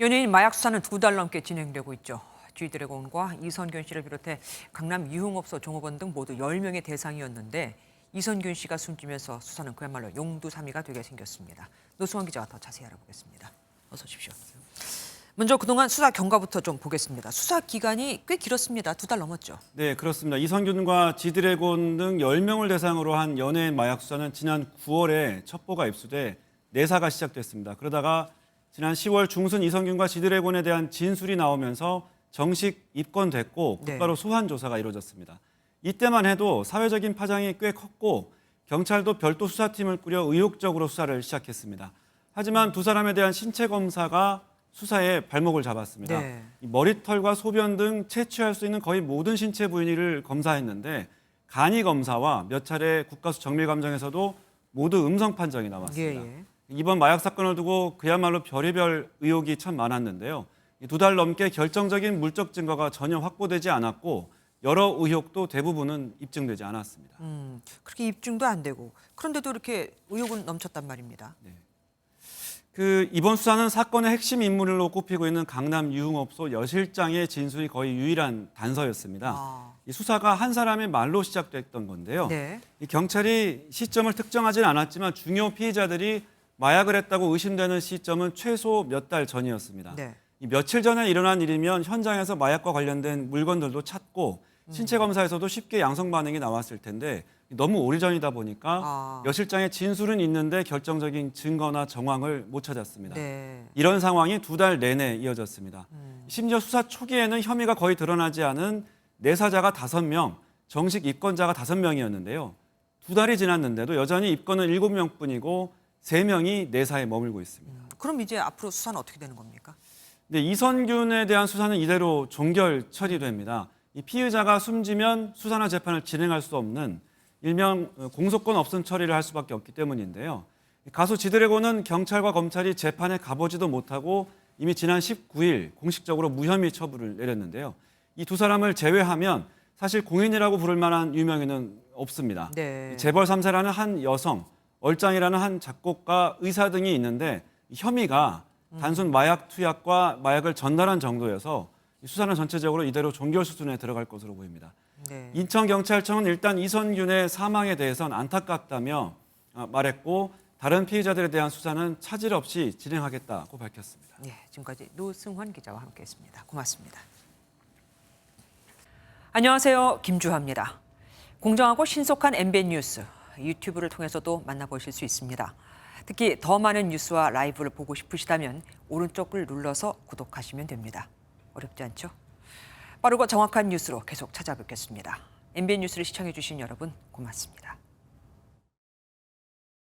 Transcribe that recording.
연예인 마약 수사는 2달 넘게 진행되고 있죠. G드래곤과 이선균 씨를 비롯해 강남 유흥업소 종업원 등 모두 10명의 대상이었는데 이선균 씨가 숨지면서 수사는 그야말로 용두사미가 되게 생겼습니다. 노승환 기자가 더 자세히 알아보겠습니다. 어서 오십시오. 먼저 그동안 수사 경과부터 좀 보겠습니다. 수사 기간이 꽤 길었습니다. 2달 넘었죠. 네, 그렇습니다. 이선균과 G드래곤 등 10명을 대상으로 한 연예인 마약 수사는 지난 9월에 첩보가 입수돼 내사가 시작됐습니다. 그러다가 지난 10월 중순 이선균과 G드래곤에 대한 진술이 나오면서 정식 입건됐고 곧바로 소환 조사가 이루어졌습니다. 이때만 해도 사회적인 파장이 꽤 컸고 경찰도 별도 수사팀을 꾸려 의욕적으로 수사를 시작했습니다. 하지만 두 사람에 대한 신체 검사가 수사에 발목을 잡았습니다. 네. 머리털과 소변 등 채취할 수 있는 거의 모든 신체 부위를 검사했는데 간이 검사와 몇 차례 국가수 정밀감정에서도 모두 음성 판정이 나왔습니다. 이번 마약 사건을 두고 그야말로 별의별 의혹이 참 많았는데요. 2달 넘게 결정적인 물적 증거가 전혀 확보되지 않았고 여러 의혹도 대부분은 입증되지 않았습니다. 그렇게 입증도 안 되고 그런데도 이렇게 의혹은 넘쳤단 말입니다. 네. 이번 수사는 사건의 핵심 인물로 꼽히고 있는 강남 유흥업소 여 실장의 진술이 거의 유일한 단서였습니다. 이 수사가 한 사람의 말로 시작됐던 건데요. 네. 이 경찰이 시점을 특정하지는 않았지만 중요 피의자들이 마약을 했다고 의심되는 시점은 최소 몇 달 전이었습니다. 네. 이 며칠 전에 일어난 일이면 현장에서 마약과 관련된 물건들도 찾고 신체 검사에서도 쉽게 양성 반응이 나왔을 텐데 너무 오래전이다 보니까 여 실장의 진술은 있는데 결정적인 증거나 정황을 못 찾았습니다. 네. 이런 상황이 2달 내내 이어졌습니다. 심지어 수사 초기에는 혐의가 거의 드러나지 않은 내사자가 5명, 정식 입건자가 5명이었는데요. 2달이 지났는데도 여전히 입건은 7명뿐이고 3명이 내사에 머물고 있습니다. 그럼 이제 앞으로 수사는 어떻게 되는 겁니까? 네, 이선균에 대한 수사는 이대로 종결 처리됩니다. 이 피의자가 숨지면 수사나 재판을 진행할 수 없는 일명 공소권 없음 처리를 할 수밖에 없기 때문인데요. 가수 G드래곤은 경찰과 검찰이 재판에 가보지도 못하고 이미 지난 19일 공식적으로 무혐의 처분을 내렸는데요. 이 두 사람을 제외하면 사실 공인이라고 부를 만한 유명인은 없습니다. 네. 재벌 3세라는 한 여성, 얼짱이라는 한 작곡가, 의사 등이 있는데 혐의가 단순 마약 투약과 마약을 전달한 정도여서 수사는 전체적으로 이대로 종결 수준에 들어갈 것으로 보입니다. 네. 인천경찰청은 일단 이선균의 사망에 대해서는 안타깝다며 말했고 다른 피의자들에 대한 수사는 차질 없이 진행하겠다고 밝혔습니다. 네, 지금까지 노승환 기자와 함께했습니다. 고맙습니다. 안녕하세요, 김주하입니다. 공정하고 신속한 MBN 뉴스 유튜브를 통해서도 만나보실 수 있습니다. 특히 더 많은 뉴스와 라이브를 보고 싶으시다면 오른쪽을 눌러서 구독하시면 됩니다. 어렵지 않죠? 빠르고 정확한 뉴스로 계속 찾아뵙겠습니다. MBN 뉴스를 시청해 주신 여러분 고맙습니다.